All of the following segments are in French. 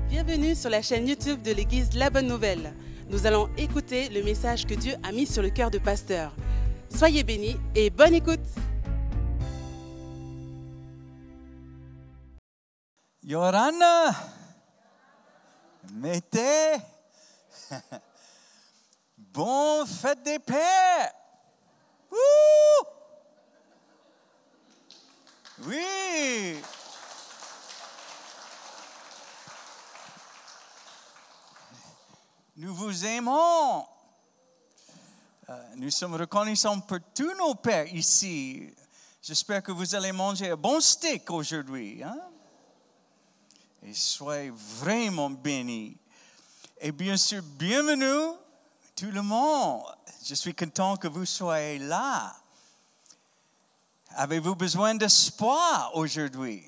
Bienvenue sur la chaîne YouTube de l'église La Bonne Nouvelle. Nous allons écouter le message que Dieu a mis sur le cœur de pasteur. Soyez bénis et bonne écoute. Yorana, Mété, bon fête des pères. Wouh! Oui! Nous vous aimons. Nous sommes reconnaissants pour tous nos pères ici. J'espère que vous allez manger un bon steak aujourd'hui. Hein? Et soyez vraiment bénis. Et bien sûr, bienvenue tout le monde. Je suis content que vous soyez là. Avez-vous besoin d'espoir aujourd'hui?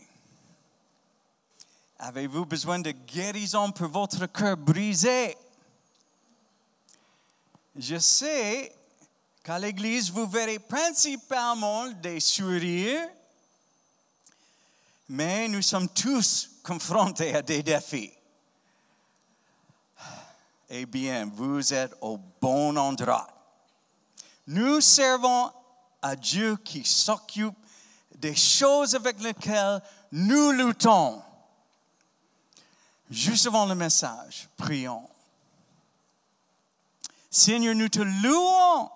Avez-vous besoin de guérison pour votre cœur brisé? Je sais qu'à l'église, vous verrez principalement des sourires, mais nous sommes tous confrontés à des défis. Eh bien, vous êtes au bon endroit. Nous servons à Dieu qui s'occupe des choses avec lesquelles nous luttons. Juste avant le message, prions. Seigneur, nous te louons.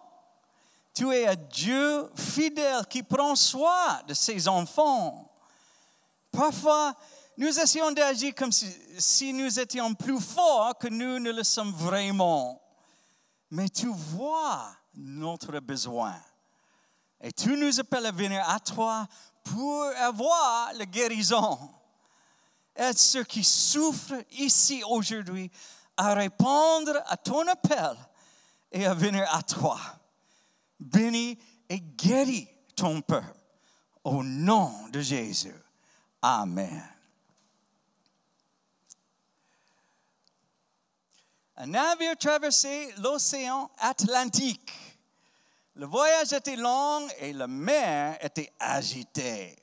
Tu es un Dieu fidèle qui prend soin de ses enfants. Parfois, nous essayons d'agir comme si nous étions plus forts que nous ne le sommes vraiment. Mais tu vois notre besoin. Et tu nous appelles à venir à toi pour avoir la guérison. Aide ceux qui souffrent ici aujourd'hui à répondre à ton appel et à venir à toi. Bénis et guéris ton peuple. Au nom de Jésus. Amen. Un navire traversait l'océan Atlantique. Le voyage était long et la mer était agitée.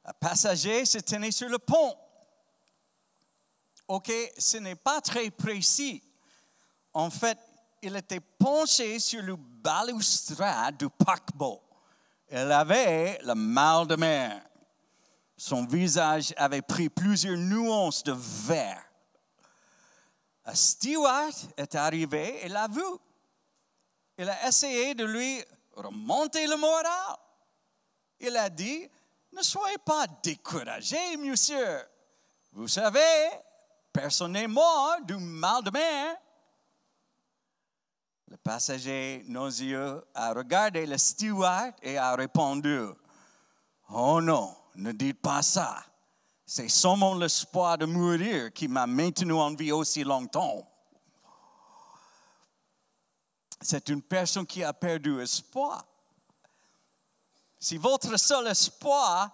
Un passager se tenait sur le pont. OK, ce n'est pas très précis. En fait, il était penché sur le balustrade du paquebot. Il avait le mal de mer. Son visage avait pris plusieurs nuances de vert. Un steward est arrivé et l'a vu. Il a essayé de lui remonter le moral. Il a dit, ne soyez pas découragé, monsieur. Vous savez, personne n'est mort du mal de mer. Le passager nauséeux a regardé le steward et a répondu, oh non, ne dites pas ça. C'est seulement l'espoir de mourir qui m'a maintenu en vie aussi longtemps. C'est une personne qui a perdu espoir. Si votre seul espoir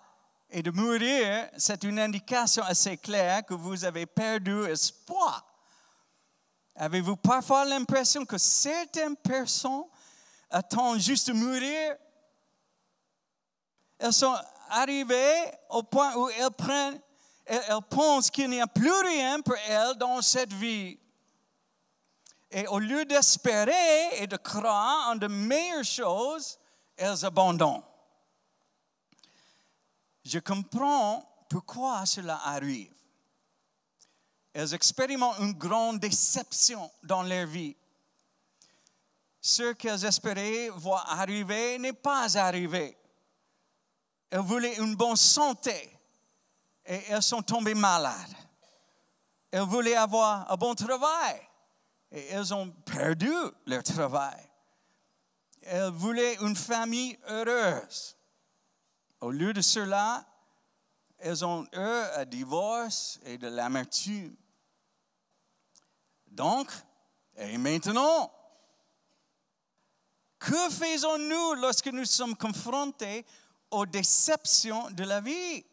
est de mourir, c'est une indication assez claire que vous avez perdu espoir. Avez-vous parfois l'impression que certaines personnes attendent juste de mourir? Elles sont arrivées au point où elles pensent qu'il n'y a plus rien pour elles dans cette vie. Et au lieu d'espérer et de croire en de meilleures choses, elles abandonnent. Je comprends pourquoi cela arrive. Elles expérimentent une grande déception dans leur vie. Ce qu'elles espéraient voir arriver n'est pas arrivé. Elles voulaient une bonne santé et elles sont tombées malades. Elles voulaient avoir un bon travail et elles ont perdu leur travail. Elles voulaient une famille heureuse. Au lieu de cela, elles ont eu un divorce et de l'amertume. Donc, et maintenant, que faisons-nous lorsque nous sommes confrontés aux déceptions de la vie?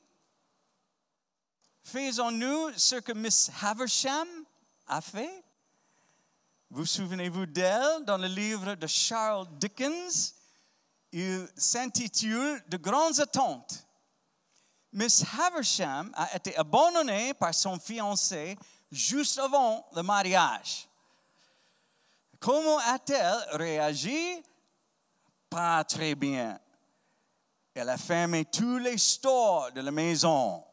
Faisons-nous ce que Miss Havisham a fait? Vous souvenez-vous d'elle dans le livre de Charles Dickens? Il s'intitule « De grandes attentes ». Miss Havisham a été abandonnée par son fiancé juste avant le mariage. Comment a-t-elle réagi? Pas très bien. Elle a fermé tous les stores de la maison.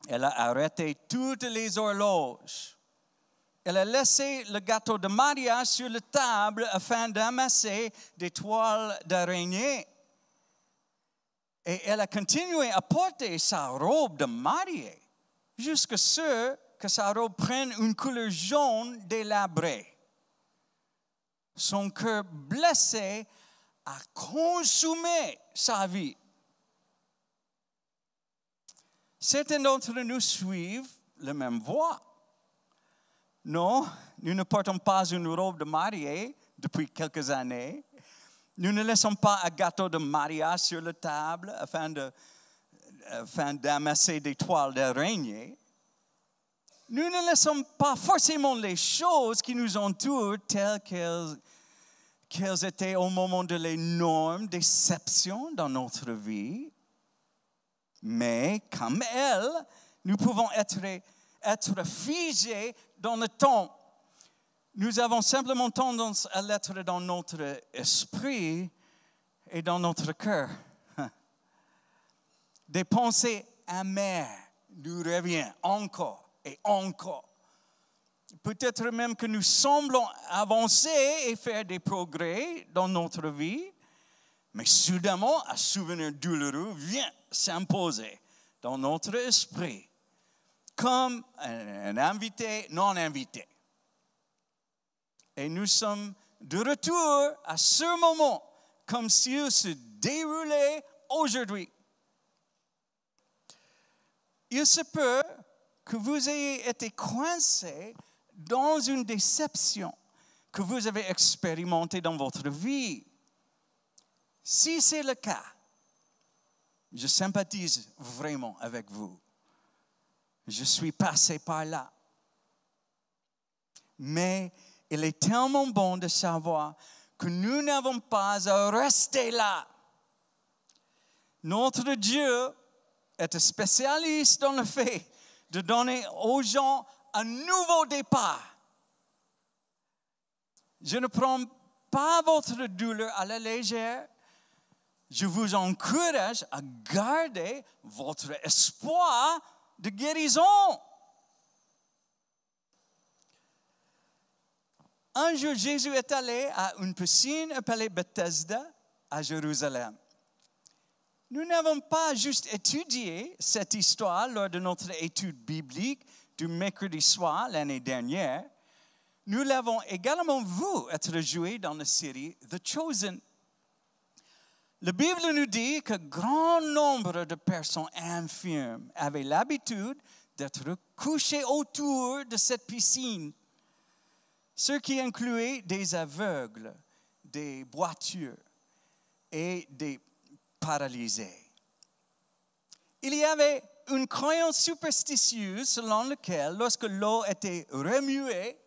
Elle a arrêté toutes les horloges. Elle a laissé le gâteau de mariage sur la table afin d'amasser des toiles d'araignée. Et elle a continué à porter sa robe de mariée jusqu'à ce que sa robe prenne une couleur jaune délabrée. Son cœur blessé a consumé sa vie. Certains d'entre nous suivent la même voie. Non, nous ne portons pas une robe de mariée depuis quelques années. Nous ne laissons pas un gâteau de mariage sur la table afin d'amasser des toiles d'araignée. Nous ne laissons pas forcément les choses qui nous entourent telles qu'elles étaient au moment de l'énorme déception dans notre vie. Mais comme elles, nous pouvons être figés dans le temps. Nous avons simplement tendance à l'être dans notre esprit et dans notre cœur. Des pensées amères nous reviennent encore et encore. Peut-être même que nous semblons avancer et faire des progrès dans notre vie, mais soudainement, un souvenir douloureux vient s'imposer dans notre esprit, comme un invité non invité. Et nous sommes de retour à ce moment, comme s'il se déroulait aujourd'hui. Il se peut que vous ayez été coincé dans une déception que vous avez expérimentée dans votre vie. Si c'est le cas, je sympathise vraiment avec vous. Je suis passé par là. Mais il est tellement bon de savoir que nous n'avons pas à rester là. Notre Dieu est un spécialiste dans le fait de donner aux gens un nouveau départ. Je ne prends pas votre douleur à la légère. Je vous encourage à garder votre espoir de guérison. Un jour, Jésus est allé à une piscine appelée Bethesda à Jérusalem. Nous n'avons pas juste étudié cette histoire lors de notre étude biblique du mercredi soir l'année dernière. Nous l'avons également vu être joué dans la série The Chosen. La Bible nous dit que grand nombre de personnes infirmes avaient l'habitude d'être couchées autour de cette piscine, ce qui incluait des aveugles, des boiteux et des paralysés. Il y avait une croyance superstitieuse selon laquelle, lorsque l'eau était remuée,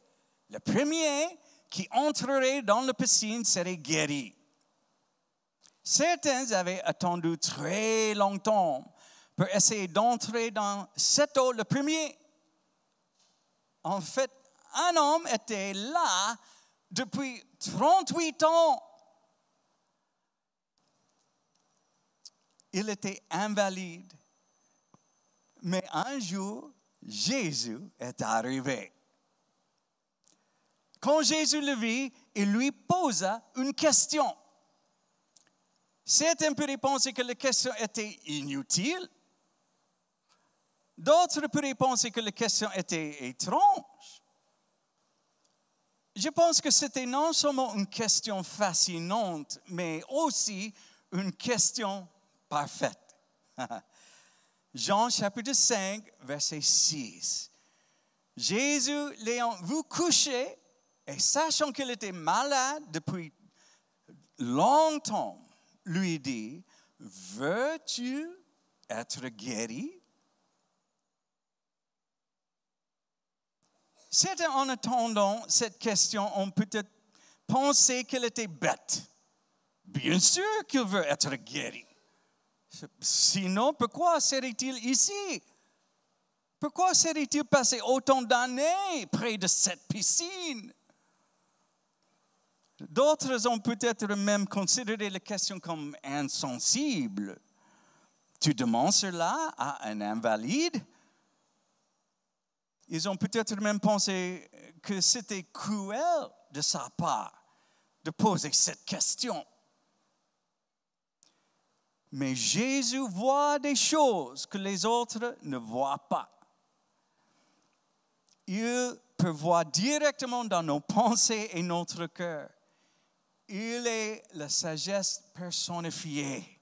le premier qui entrerait dans la piscine serait guéri. Certains avaient attendu très longtemps pour essayer d'entrer dans cette eau le premier. En fait, un homme était là depuis 38 ans. Il était invalide. Mais un jour, Jésus est arrivé. Quand Jésus le vit, il lui posa une question. Certains pourraient penser que la question était inutile. D'autres pourraient penser que la question était étrange. Je pense que c'était non seulement une question fascinante, mais aussi une question parfaite. Jean chapitre 5, verset 6. Jésus l'ayant vu coucher et sachant qu'il était malade depuis longtemps, lui dit, « Veux-tu être guéri? » Certains, en attendant cette question, ont peut-être pensé qu'elle était bête. Bien sûr qu'il veut être guéri. Sinon, pourquoi serait-il ici? Pourquoi serait-il passé autant d'années près de cette piscine? D'autres ont peut-être même considéré la question comme insensible. Tu demandes cela à un invalide? Ils ont peut-être même pensé que c'était cruel de sa part de poser cette question. Mais Jésus voit des choses que les autres ne voient pas. Il peut voir directement dans nos pensées et notre cœur. Il est la sagesse personnifiée.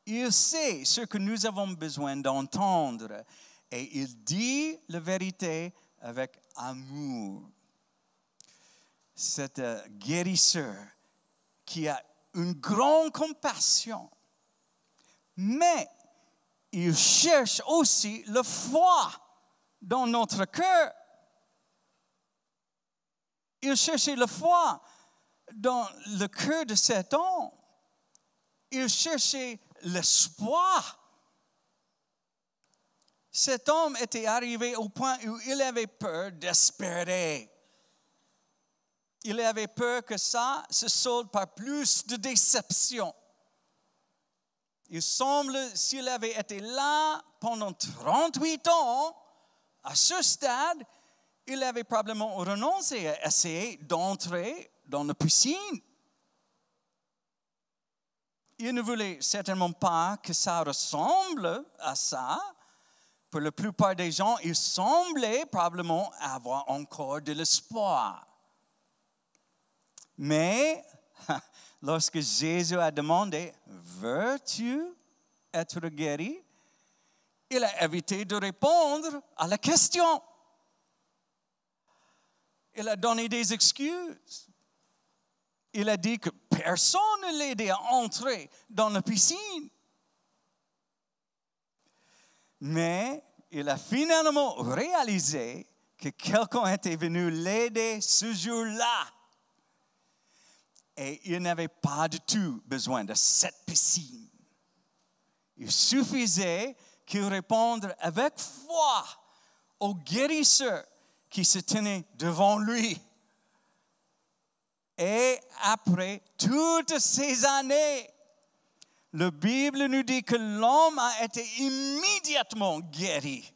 Il sait ce que nous avons besoin d'entendre et il dit la vérité avec amour. Cet guérisseur qui a une grande compassion, mais il cherche aussi la foi dans notre cœur. Il cherchait la foi dans le cœur de cet homme. Il cherchait l'espoir. Cet homme était arrivé au point où il avait peur d'espérer. Il avait peur que ça se solde par plus de déception. Il semble, s'il avait été là pendant 38 ans, à ce stade, il avait probablement renoncé à essayer d'entrer dans la piscine. Il ne voulait certainement pas que ça ressemble à ça. Pour la plupart des gens, il semblait probablement avoir encore de l'espoir. Mais lorsque Jésus a demandé « Veux-tu être guéri ?» il a évité de répondre à la question. Il a donné des excuses. Il a dit que personne ne l'aidait à entrer dans la piscine. Mais il a finalement réalisé que quelqu'un était venu l'aider ce jour-là. Et il n'avait pas du tout besoin de cette piscine. Il suffisait qu'il réponde avec foi au guérisseur qui se tenait devant lui. Et après toutes ces années, la Bible nous dit que l'homme a été immédiatement guéri.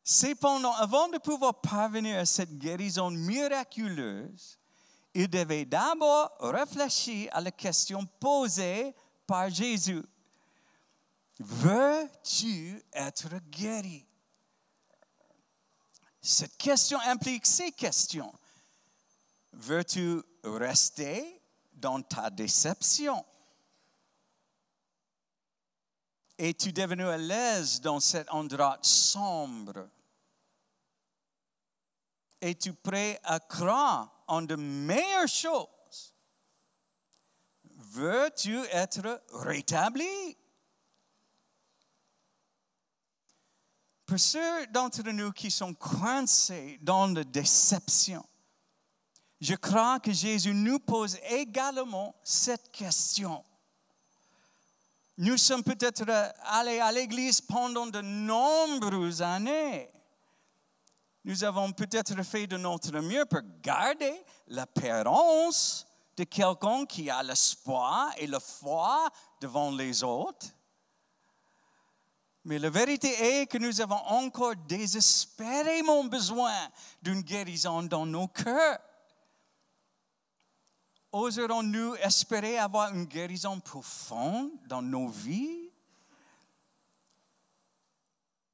Cependant, avant de pouvoir parvenir à cette guérison miraculeuse, il devait d'abord réfléchir à la question posée par Jésus. Veux-tu être guéri? Cette question implique ces questions. Veux-tu rester dans ta déception? Es-tu devenu à l'aise dans cet endroit sombre? Es-tu prêt à croire en de meilleures choses? Veux-tu être rétabli? Pour ceux d'entre nous qui sont coincés dans la déception, je crois que Jésus nous pose également cette question. Nous sommes peut-être allés à l'église pendant de nombreuses années. Nous avons peut-être fait de notre mieux pour garder l'apparence de quelqu'un qui a l'espoir et la foi devant les autres. Mais la vérité est que nous avons encore désespérément besoin d'une guérison dans nos cœurs. Oserons-nous espérer avoir une guérison profonde dans nos vies?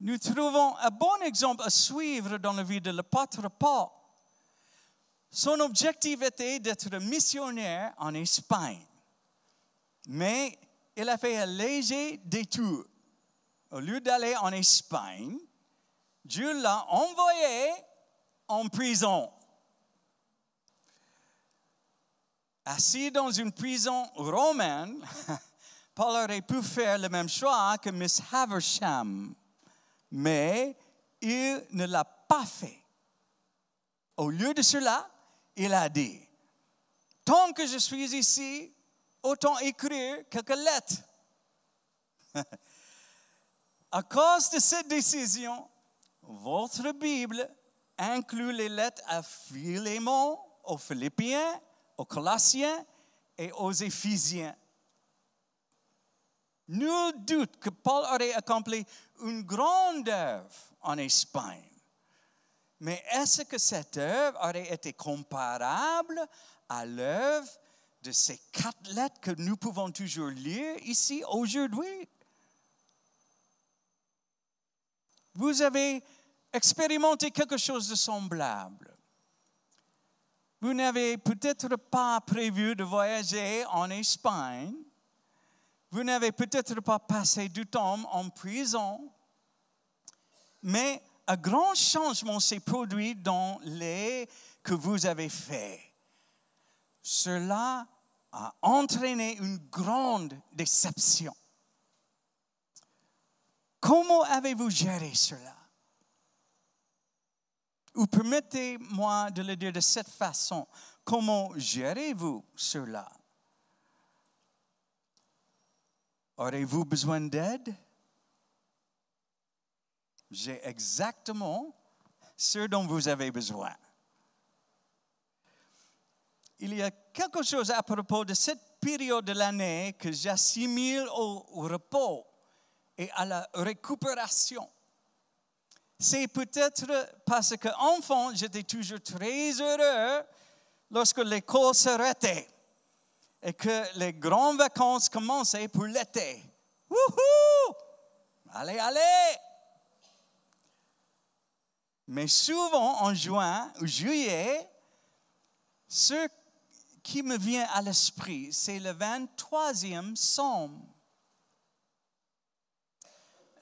Nous trouvons un bon exemple à suivre dans la vie de l'apôtre Paul. Son objectif était d'être missionnaire en Espagne. Mais il a fait un léger détour. Au lieu d'aller en Espagne, Dieu l'a envoyé en prison. Assis dans une prison romaine, Paul aurait pu faire le même choix que Miss Havisham, mais il ne l'a pas fait. Au lieu de cela, il a dit, tant que je suis ici, autant écrire quelques lettres À cause de cette décision, votre Bible inclut les lettres à Philémon, aux Philippiens, aux Colossiens et aux Éphésiens. Nul doute que Paul aurait accompli une grande œuvre en Espagne. Mais est-ce que cette œuvre aurait été comparable à l'œuvre de ces 4 lettres que nous pouvons toujours lire ici aujourd'hui? Vous avez expérimenté quelque chose de semblable. Vous n'avez peut-être pas prévu de voyager en Espagne. Vous n'avez peut-être pas passé du temps en prison. Mais un grand changement s'est produit dans les que vous avez fait. Cela a entraîné une grande déception. Comment avez-vous géré cela? Ou permettez-moi de le dire de cette façon. Comment gérez-vous cela? Aurez-vous besoin d'aide? J'ai exactement ce dont vous avez besoin. Il y a quelque chose à propos de cette période de l'année que j'assimile au repos et à la récupération. C'est peut-être parce qu'enfant, j'étais toujours très heureux lorsque l'école s'arrêtait et que les grandes vacances commençaient pour l'été. Wouhou! Allez, allez! Mais souvent, en juin ou juillet, ce qui me vient à l'esprit, c'est le 23e psaume.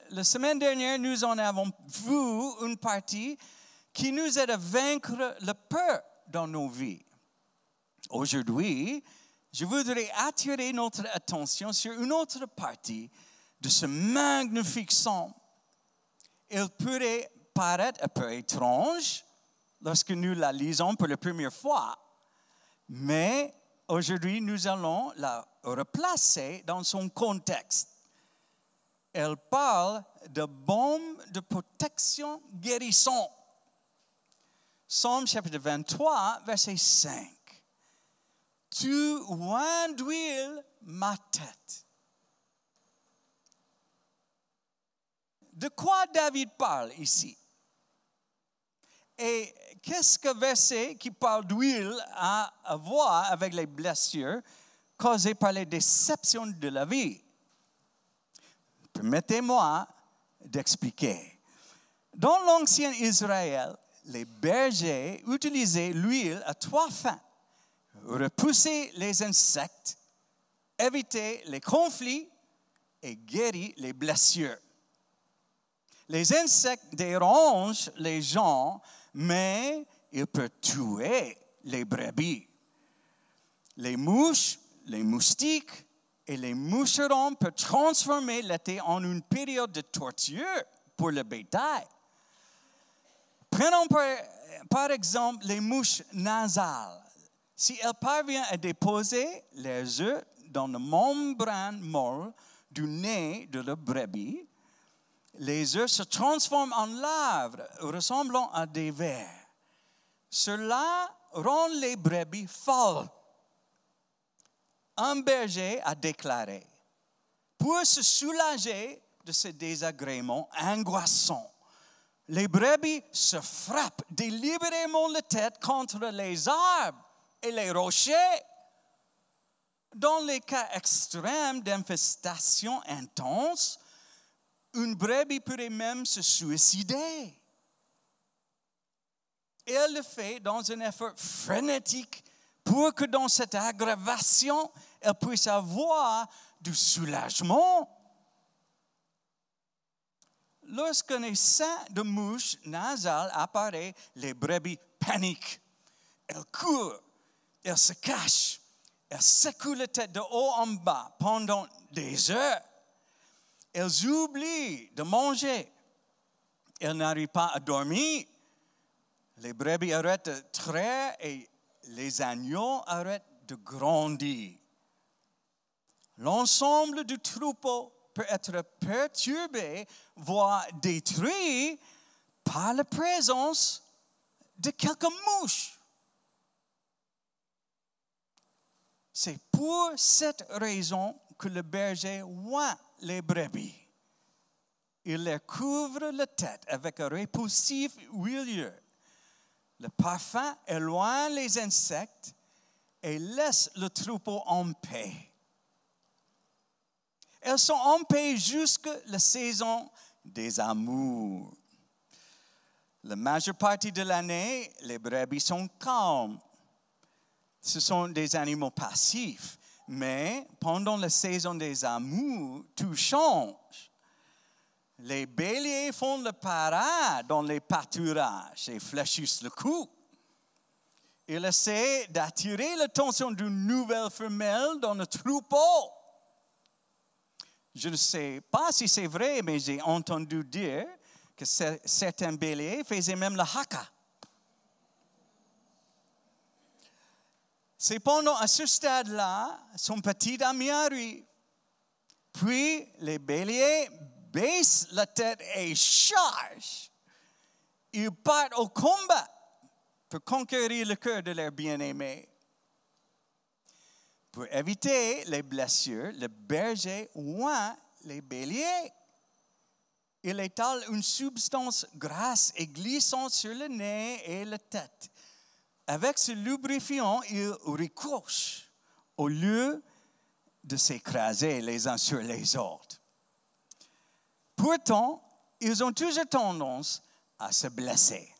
La semaine dernière, nous en avons vu une partie qui nous aide à vaincre le peur dans nos vies. Aujourd'hui, je voudrais attirer notre attention sur une autre partie de ce magnifique psaume. Il pourrait paraître un peu étrange lorsque nous la lisons pour la première fois, mais aujourd'hui, nous allons la replacer dans son contexte. Elle parle de baume de protection guérissant. Psaume chapitre 23, verset 5. Tu oins d'huile ma tête. De quoi David parle ici? Et qu'est-ce que verset qui parle d'huile a à voir avec les blessures causées par les déceptions de la vie? Permettez-moi d'expliquer. Dans l'ancien Israël, les bergers utilisaient l'huile à 3 fins. Repousser les insectes, éviter les conflits et guérir les blessures. Les insectes dérangent les gens, mais ils peuvent tuer les brebis. Les mouches, les moustiques et les moucherons peuvent transformer l'été en une période de torture pour le bétail. Prenons par exemple les mouches nasales. Si elles parviennent à déposer leurs œufs dans la membrane molle du nez de la brebis, les œufs se transforment en larves ressemblant à des vers. Cela rend les brebis folles. Un berger a déclaré, pour se soulager de ce désagrément angoissant, les brebis se frappent délibérément la tête contre les arbres et les rochers. Dans les cas extrêmes d'infestation intense, une brebis pourrait même se suicider. Et elle le fait dans un effort frénétique pour que dans cette aggravation, elle puisse avoir du soulagement. Lorsqu'un essaim de mouches nasales apparaît, les brebis paniquent. Elles courent, elles se cachent, elles secouent la tête de haut en bas pendant des heures. Elles oublient de manger. Elles n'arrivent pas à dormir. Les brebis arrêtent de traire et les agneaux arrêtent de grandir. L'ensemble du troupeau peut être perturbé, voire détruit par la présence de quelques mouches. C'est pour cette raison que le berger oint les brebis. Il leur couvre la tête avec un répulsif huileux. Le parfum éloigne les insectes et laisse le troupeau en paix. Elles sont en paix jusqu'à la saison des amours. La majeure partie de l'année, les brebis sont calmes. Ce sont des animaux passifs. Mais pendant la saison des amours, tout change. Les béliers font le parade dans les pâturages et fléchissent le cou. Ils essaient d'attirer l'attention d'une nouvelle femelle dans le troupeau. Je ne sais pas si c'est vrai, mais j'ai entendu dire que certains béliers faisaient même le haka. Cependant, à ce stade-là, son petit ami arrive. Puis, les béliers baissent la tête et chargent. Ils partent au combat pour conquérir le cœur de leur bien-aimé. Pour éviter les blessures, le berger oint les béliers. Il étale une substance grasse et glissante sur le nez et la tête. Avec ce lubrifiant, il ricoche au lieu de s'écraser les uns sur les autres. Pourtant, ils ont toujours tendance à se blesser.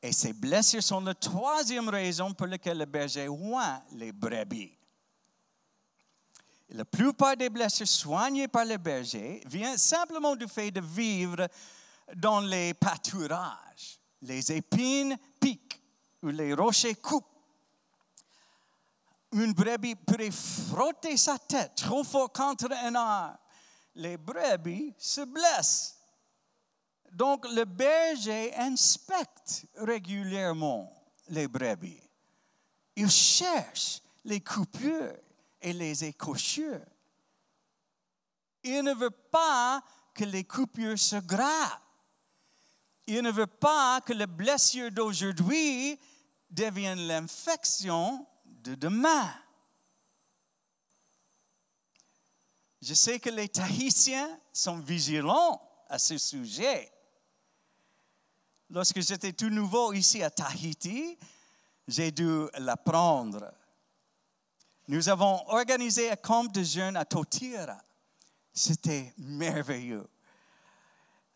Et ces blessures sont la troisième raison pour laquelle le berger oint les brebis. La plupart des blessures soignées par le berger viennent simplement du fait de vivre dans les pâturages. Les épines piquent ou les rochers coupent. Une brebis pourrait frotter sa tête trop fort contre un arbre. Les brebis se blessent. Donc, le berger inspecte régulièrement les brebis. Il cherche les coupures et les écorchures. Il ne veut pas que les coupures se gravent. Il ne veut pas que les blessures d'aujourd'hui deviennent l'infection de demain. Je sais que les Tahitiens sont vigilants à ce sujet. Lorsque j'étais tout nouveau ici à Tahiti, j'ai dû l'apprendre. Nous avons organisé un camp de jeûne à Totira. C'était merveilleux.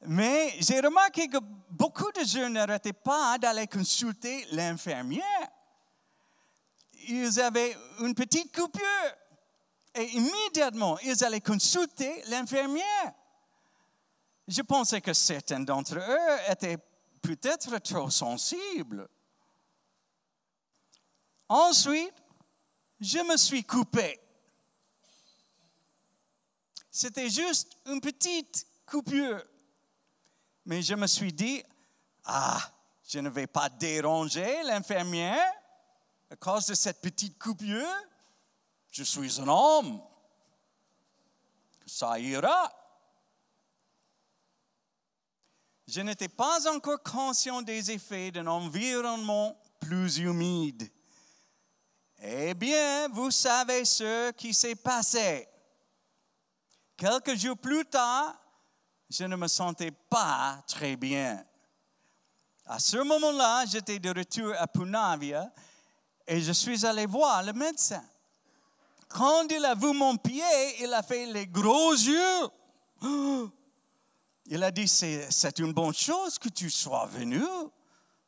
Mais j'ai remarqué que beaucoup de jeunes n'arrêtaient pas d'aller consulter l'infirmière. Ils avaient une petite coupure et immédiatement, ils allaient consulter l'infirmière. Je pensais que certains d'entre eux étaient peut-être trop sensibles. Ensuite, je me suis coupé. C'était juste une petite coupure. Mais je me suis dit, je ne vais pas déranger l'infirmière à cause de cette petite coupure. Je suis un homme. Ça ira. Je n'étais pas encore conscient des effets d'un environnement plus humide. Eh bien, vous savez ce qui s'est passé. Quelques jours plus tard, je ne me sentais pas très bien. À ce moment-là, j'étais de retour à Punavia et je suis allé voir le médecin. Quand il a vu mon pied, il a fait les gros yeux. Il a dit, c'est une bonne chose que tu sois venu.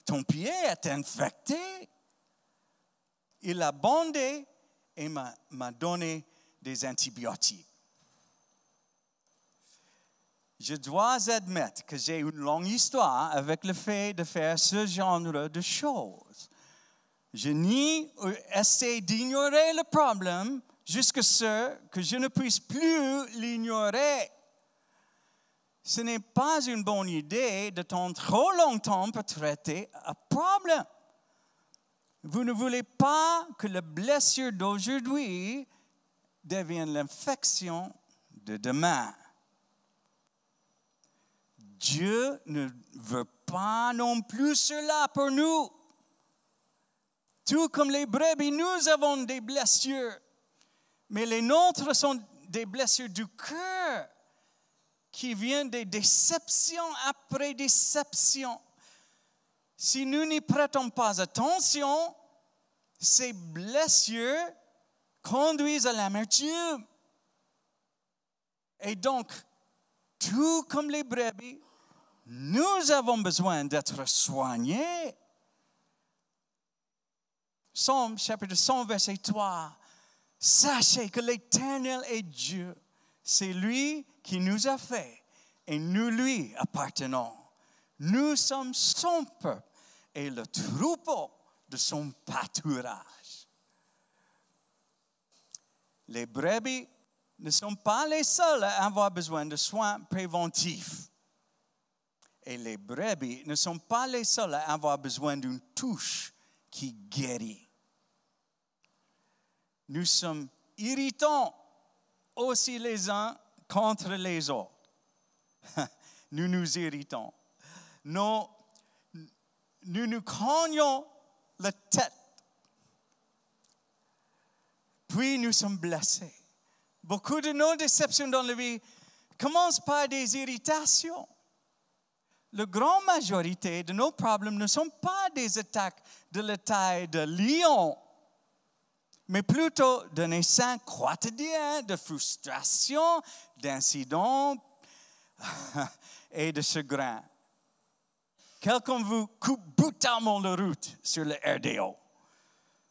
Ton pied est infecté. Il a bandé et m'a donné des antibiotiques. Je dois admettre que j'ai une longue histoire avec le fait de faire ce genre de choses. Je nie ou essaie d'ignorer le problème jusqu'à ce que je ne puisse plus l'ignorer. Ce n'est pas une bonne idée d'attendre trop longtemps pour traiter un problème. Vous ne voulez pas que la blessure d'aujourd'hui devienne l'infection de demain. Dieu ne veut pas non plus cela pour nous. Tout comme les brebis, nous avons des blessures. Mais les nôtres sont des blessures du cœur qui viennent des déceptions après déceptions. Si nous n'y prêtons pas attention, ces blessures conduisent à l'amertume. Et donc, tout comme les brebis, nous avons besoin d'être soignés. Psaume chapitre 100, verset 3. Sachez que l'Éternel est Dieu. C'est lui qui nous a fait et nous lui appartenons. Nous sommes son peuple et le troupeau de son pâturage. Les brebis ne sont pas les seuls à avoir besoin de soins préventifs. Et les brebis ne sont pas les seuls à avoir besoin d'une touche qui guérit. Nous sommes irritants aussi les uns contre les autres. Nous nous irritons. Nous nous cognons la tête. Puis nous sommes blessés. Beaucoup de nos déceptions dans la vie commencent par des irritations. La grande majorité de nos problèmes ne sont pas des attaques de la taille de lion, mais plutôt d'un essaim quotidien de frustration, d'incidents et de chagrin. Quelqu'un vous coupe brutalement la route sur le RDO.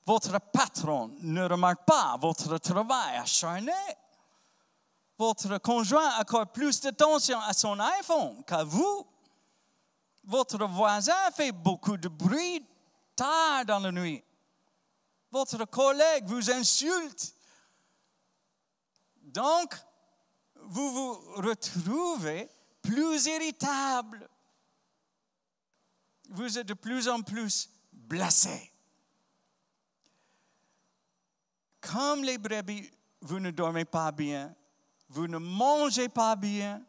Votre patron ne remarque pas votre travail acharné. Votre conjoint accorde plus d'attention à son iPhone qu'à vous. Votre voisin fait beaucoup de bruit tard dans la nuit. Votre collègue vous insulte. Donc, vous vous retrouvez plus irritable. Vous êtes de plus en plus blessé. Comme les brebis, vous ne dormez pas bien, vous ne mangez pas bien.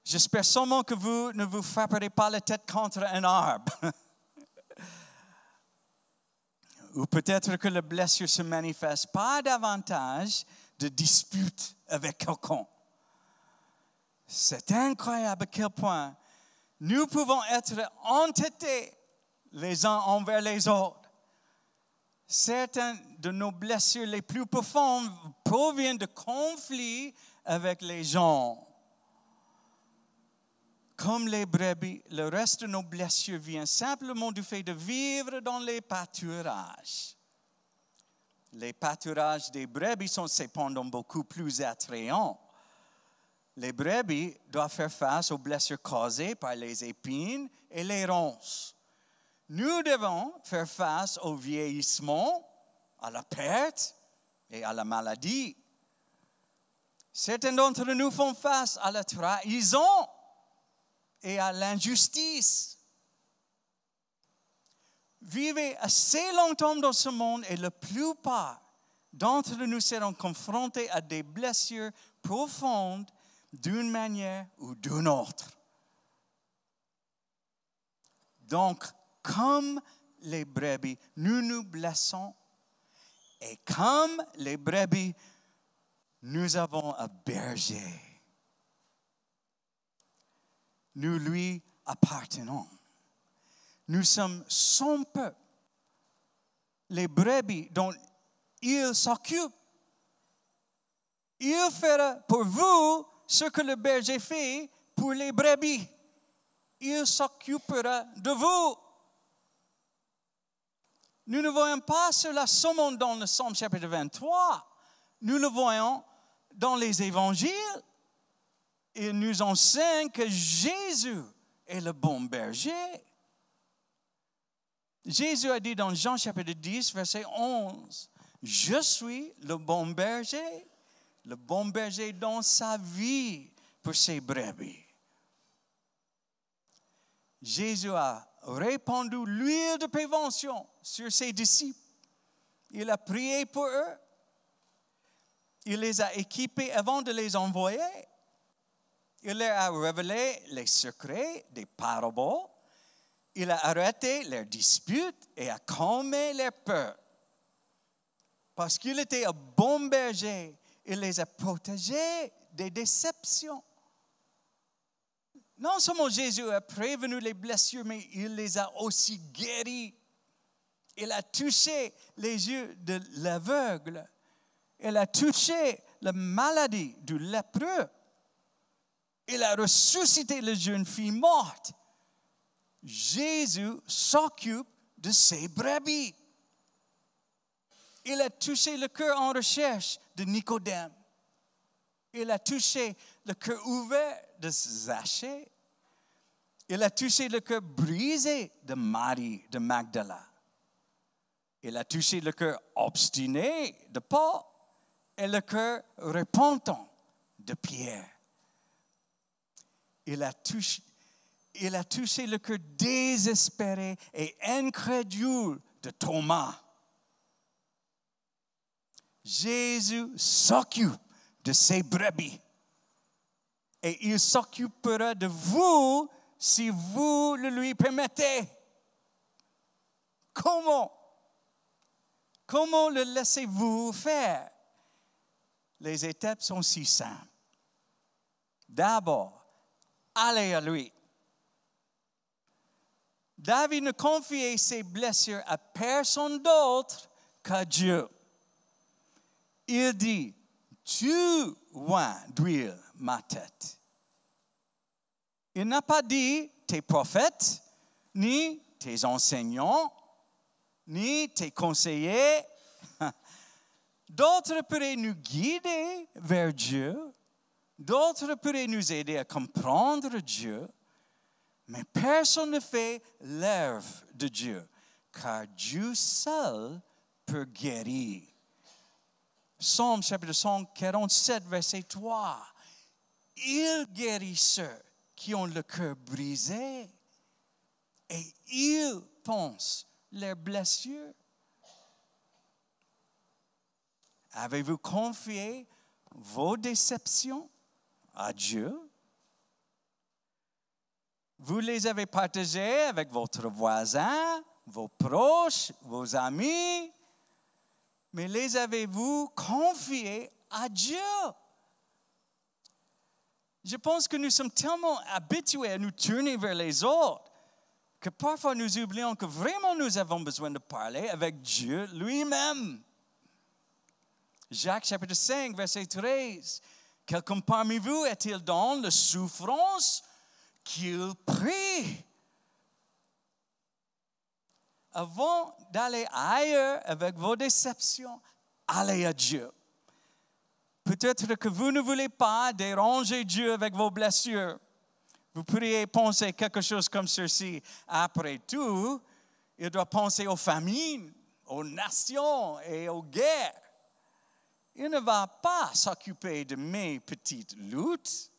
J'espère seulement que vous ne vous frapperez pas la tête contre un arbre. Ou peut-être que la blessure se manifeste pas davantage de disputes avec quelqu'un. C'est incroyable à quel point nous pouvons être entêtés les uns envers les autres. Certaines de nos blessures les plus profondes proviennent de conflits avec les gens. Comme les brebis, le reste de nos blessures vient simplement du fait de vivre dans les pâturages. Les pâturages des brebis sont cependant beaucoup plus attrayants. Les brebis doivent faire face aux blessures causées par les épines et les ronces. Nous devons faire face au vieillissement, à la perte et à la maladie. Certains d'entre nous font face à la trahison et à l'injustice. Vivez assez longtemps dans ce monde et la plupart d'entre nous seront confrontés à des blessures profondes d'une manière ou d'une autre. Donc, comme les brebis, nous nous blessons et comme les brebis, nous avons un berger. Nous lui appartenons. Nous sommes son peuple. Les brebis dont il s'occupe. Il fera pour vous ce que le berger fait pour les brebis. Il s'occupera de vous. Nous ne voyons pas cela seulement dans le Psaume chapitre 23. Nous le voyons dans les évangiles. Il nous enseigne que Jésus est le bon berger. Jésus a dit dans Jean chapitre 10, verset 11, « Je suis le bon berger. Le bon berger donne sa vie pour ses brebis. » Jésus a répandu l'huile de prévention sur ses disciples. Il a prié pour eux. Il les a équipés avant de les envoyer. Il leur a révélé les secrets des paraboles. Il a arrêté leurs disputes et a calmé leurs peurs. Parce qu'il était un bon berger, il les a protégés des déceptions. Non seulement Jésus a prévenu les blessures, mais il les a aussi guéris. Il a touché les yeux de l'aveugle. Il a touché la maladie du lépreux. Il a ressuscité la jeune fille morte. Jésus s'occupe de ses brebis. Il a touché le cœur en recherche de Nicodème. Il a touché le cœur ouvert de Zachée. Il a touché le cœur brisé de Marie de Magdala. Il a touché le cœur obstiné de Paul et le cœur repentant de Pierre. Il a touché le cœur désespéré et incrédule de Thomas. Jésus s'occupe de ses brebis. Et il s'occupera de vous si vous le lui permettez. Comment? Comment le laissez-vous faire? Les étapes sont si simples. D'abord, allez à lui. David ne confiait ses blessures à personne d'autre qu'à Dieu. Il dit, tu oins d'huile ma tête. Il n'a pas dit tes prophètes, ni tes enseignants, ni tes conseillers. D'autres pourraient nous guider vers Dieu. D'autres pourraient nous aider à comprendre Dieu. Mais personne ne fait l'œuvre de Dieu, car Dieu seul peut guérir. Psaume chapitre 147, verset 3. Il guérit ceux qui ont le cœur brisé et il pense leurs blessures. Avez-vous confié vos déceptions à Dieu? Vous les avez partagées avec votre voisin, vos proches, vos amis, mais les avez-vous confiées à Dieu? Je pense que nous sommes tellement habitués à nous tourner vers les autres que parfois nous oublions que vraiment nous avons besoin de parler avec Dieu lui-même. Jacques chapitre 5, verset 13. Quelqu'un parmi vous est-il dans la souffrance? Qu'il prie. Avant d'aller ailleurs avec vos déceptions, allez à Dieu. Peut-être que vous ne voulez pas déranger Dieu avec vos blessures. Vous pourriez penser quelque chose comme ceci. Après tout, il doit penser aux famines, aux nations et aux guerres. Il ne va pas s'occuper de mes petites luttes.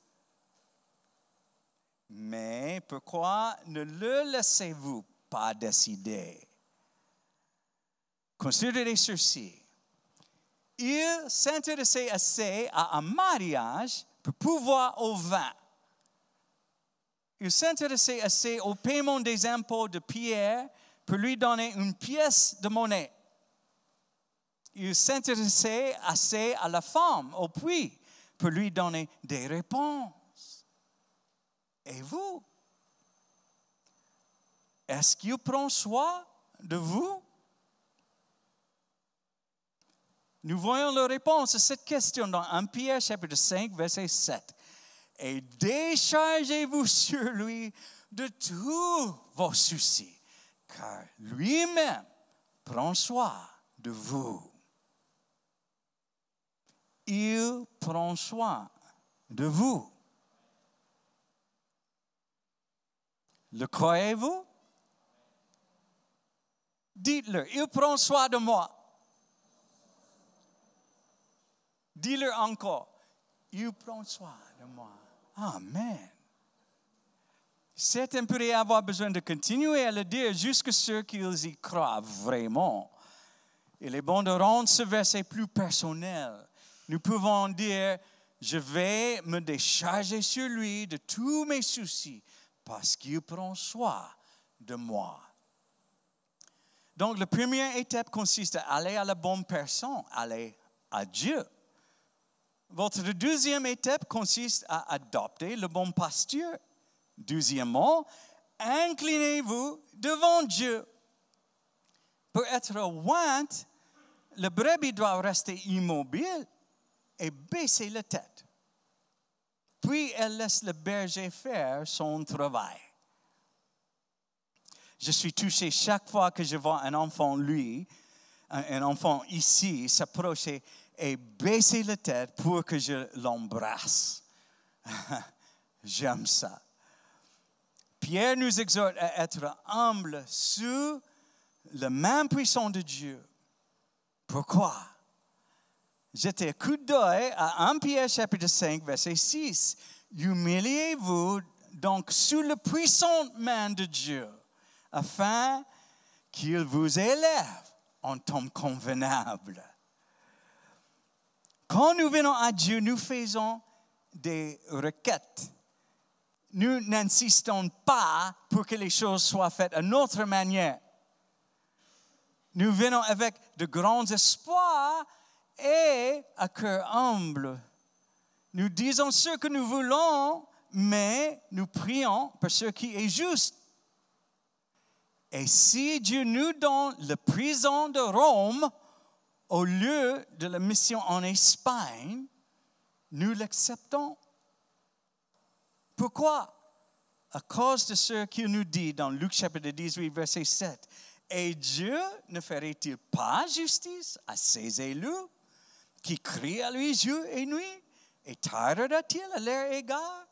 Mais pourquoi ne le laissez-vous pas décider? Considérez ceci. Il s'intéressait assez à un mariage pour pouvoir au vin. Il s'intéressait assez au paiement des impôts de Pierre pour lui donner une pièce de monnaie. Il s'intéressait assez à la femme au puits pour lui donner des réponses. Et vous? Est-ce qu'il prend soin de vous? Nous voyons la réponse à cette question dans 1 Pierre chapitre 5, verset 7. Et déchargez-vous sur lui de tous vos soucis, car lui-même prend soin de vous. Il prend soin de vous. Le croyez-vous? Dites-le, il prend soin de moi. Dis-le encore, il prend soin de moi. Amen. Certains pourraient avoir besoin de continuer à le dire jusqu'à ce qu'ils y croient vraiment. Il est bon de rendre ce verset plus personnel. Nous pouvons dire, Je vais me décharger sur lui de tous mes soucis parce qu'il prend soin de moi. Donc, la première étape consiste à aller à la bonne personne, aller à Dieu. Votre deuxième étape consiste à adopter le bon pasteur. Deuxièmement, inclinez-vous devant Dieu. Pour être ointe, le brebis doit rester immobile et baisser la tête. Puis, elle laisse le berger faire son travail. Je suis touché chaque fois que je vois un enfant ici, s'approcher et baisser la tête pour que je l'embrasse. J'aime ça. Pierre nous exhorte à être humbles sous la main puissante de Dieu. Pourquoi? Jetez un coup d'œil à 1 Pierre chapitre 5, verset 6. Humiliez-vous donc sous la puissante main de Dieu, afin qu'il vous élève en temps convenable. Quand nous venons à Dieu, nous faisons des requêtes. Nous n'insistons pas pour que les choses soient faites à notre manière. Nous venons avec de grands espoirs et à cœur humble. Nous disons ce que nous voulons, mais nous prions pour ce qui est juste. Et si Dieu nous donne la prison de Rome au lieu de la mission en Espagne, nous l'acceptons. Pourquoi? À cause de ce qu'il nous dit dans Luc chapitre 18, verset 7. Et Dieu ne ferait-il pas justice à ses élus qui crient à lui jour et nuit? Et tardera-t-il à leur égard?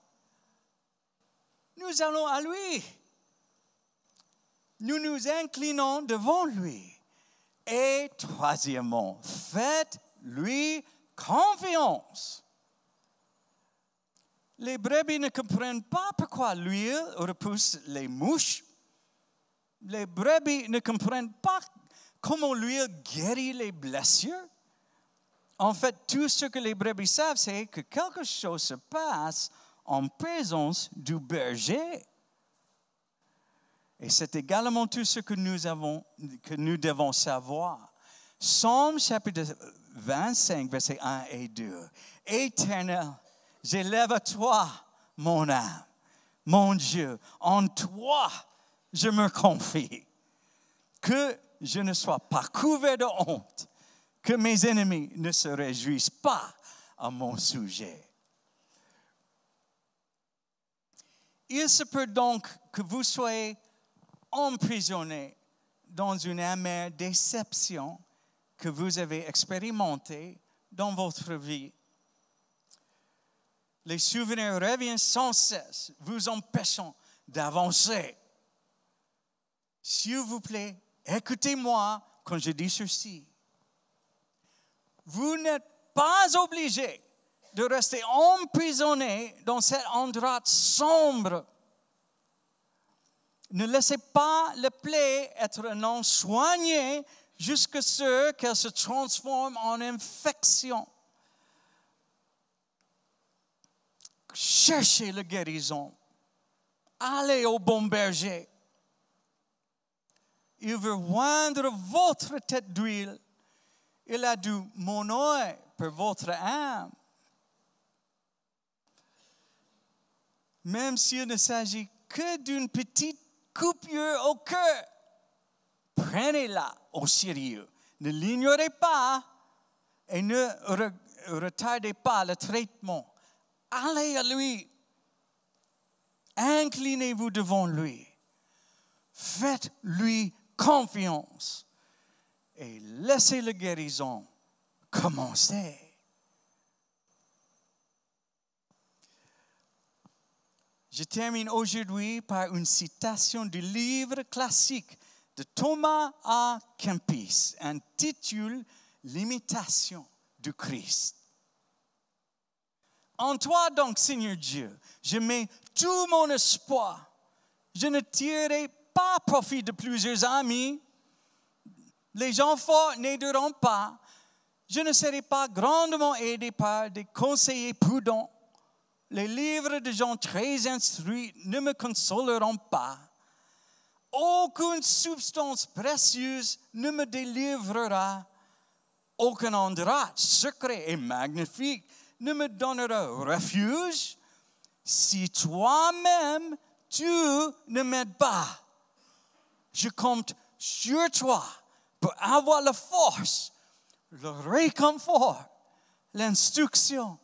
Nous allons à lui. Nous nous inclinons devant lui. Et troisièmement, faites-lui confiance. Les brebis ne comprennent pas pourquoi l'huile repousse les mouches. Les brebis ne comprennent pas comment l'huile guérit les blessures. En fait, tout ce que les brebis savent, c'est que quelque chose se passe en présence du berger. Et c'est également tout ce que nous devons savoir. Psaume chapitre 25, versets 1 et 2. Éternel, j'élève à toi mon âme, mon Dieu. En toi, je me confie. Que je ne sois pas couvert de honte, que mes ennemis ne se réjouissent pas à mon sujet. Il se peut donc que vous soyez emprisonné dans une amère déception que vous avez expérimentée dans votre vie. Les souvenirs reviennent sans cesse, vous empêchant d'avancer. S'il vous plaît, écoutez-moi quand je dis ceci. Vous n'êtes pas obligé de rester emprisonné dans cet endroit sombre. Ne laissez pas la plaie être non soignée jusqu'à ce qu'elle se transforme en infection. Cherchez la guérison. Allez au bon berger. Il veut oindre votre tête d'huile. Il a du monoi pour votre âme. Même s'il ne s'agit que d'une petite coupure au cœur, prenez-la au sérieux. Ne l'ignorez pas et ne retardez pas le traitement. Allez à lui. Inclinez-vous devant lui. Faites-lui confiance et laissez la guérison commencer. Je termine aujourd'hui par une citation du livre classique de Thomas A. Kempis, intitulé « L'imitation du Christ ». En toi donc, Seigneur Dieu, je mets tout mon espoir. Je ne tirerai pas profit de plusieurs amis. Les gens forts n'aideront pas. Je ne serai pas grandement aidé par des conseillers prudents. Les livres de gens très instruits ne me consoleront pas. Aucune substance précieuse ne me délivrera. Aucun endroit secret et magnifique ne me donnera refuge. Si toi-même, tu ne m'aides pas, je compte sur toi pour avoir la force, le réconfort, l'instruction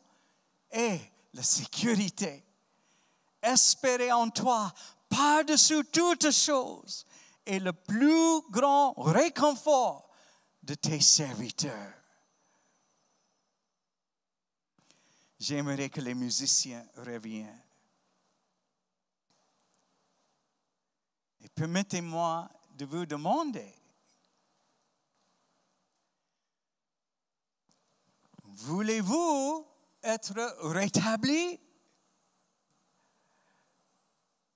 et la sécurité. Espérer en toi par-dessus toutes choses et le plus grand réconfort de tes serviteurs. J'aimerais que les musiciens reviennent. Et permettez-moi de vous demander, voulez-vous être rétabli?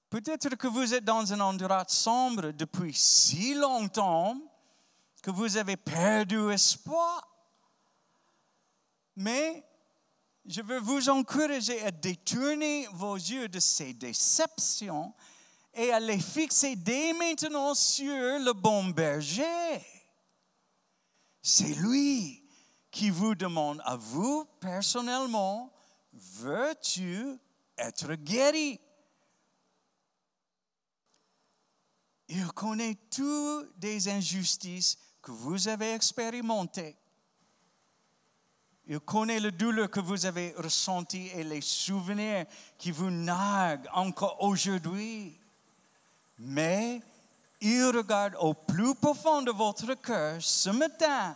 Peut-être que vous êtes dans un endroit sombre depuis si longtemps que vous avez perdu espoir. Mais je veux vous encourager à détourner vos yeux de ces déceptions et à les fixer dès maintenant sur le bon berger. C'est lui qui vous demande à vous personnellement, veux-tu être guéri? Il connaît toutes les injustices que vous avez expérimentées. Il connaît la douleur que vous avez ressentie et les souvenirs qui vous narguent encore aujourd'hui. Mais il regarde au plus profond de votre cœur ce matin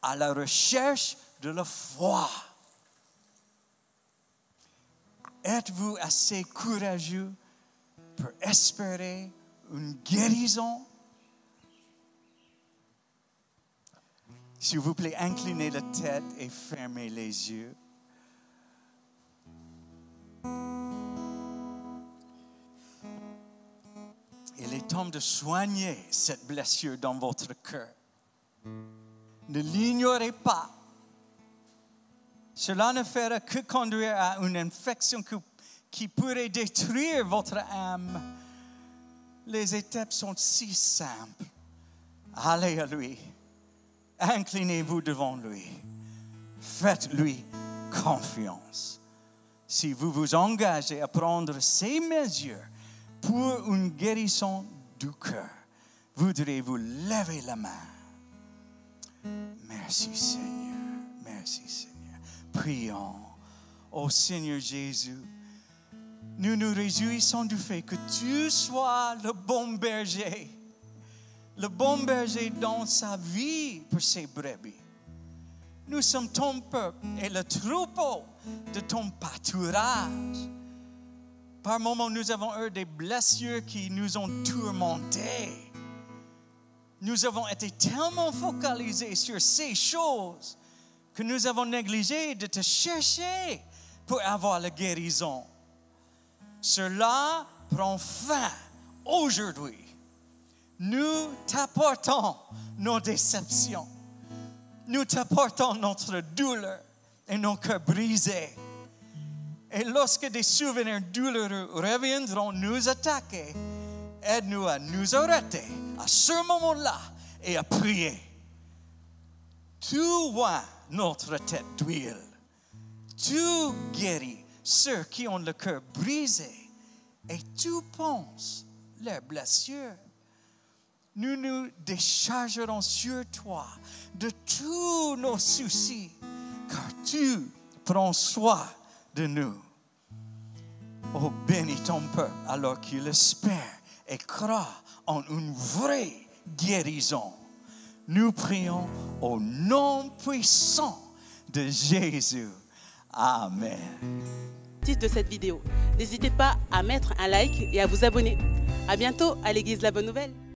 à la recherche de la foi. Êtes-vous assez courageux pour espérer une guérison? S'il vous plaît, inclinez la tête et fermez les yeux. Il est temps de soigner cette blessure dans votre cœur. Ne l'ignorez pas. Cela ne fera que conduire à une infection qui pourrait détruire votre âme. Les étapes sont si simples. Allez à lui. Inclinez-vous devant lui. Faites-lui confiance. Si vous vous engagez à prendre ces mesures pour une guérison du cœur, voudrez-vous lever la main? Merci Seigneur. Merci Seigneur. Prions. Ô Seigneur Jésus, nous nous réjouissons du fait que tu sois le bon berger. Le bon berger donne sa vie pour ses brebis. Nous sommes ton peuple et le troupeau de ton pâturage. Par moments, nous avons eu des blessures qui nous ont tourmentés. Nous avons été tellement focalisés sur ces choses que nous avons négligé de te chercher pour avoir la guérison. Cela prend fin aujourd'hui. Nous t'apportons nos déceptions. Nous t'apportons notre douleur et nos cœurs brisés. Et lorsque des souvenirs douloureux reviendront nous attaquer, aide-nous à nous arrêter à ce moment-là et à prier. Tu vois notre tête d'huile. Tu guéris ceux qui ont le cœur brisé et tu penses leurs blessures. Nous nous déchargerons sur toi de tous nos soucis, car tu prends soin de nous. Oh, bénis ton peuple alors qu'il espère et croit en une vraie guérison. Nous prions au nom puissant de Jésus. Amen. Titre de cette vidéo. N'hésitez pas à mettre un like et à vous abonner. À bientôt à l'Église La Bonne Nouvelle.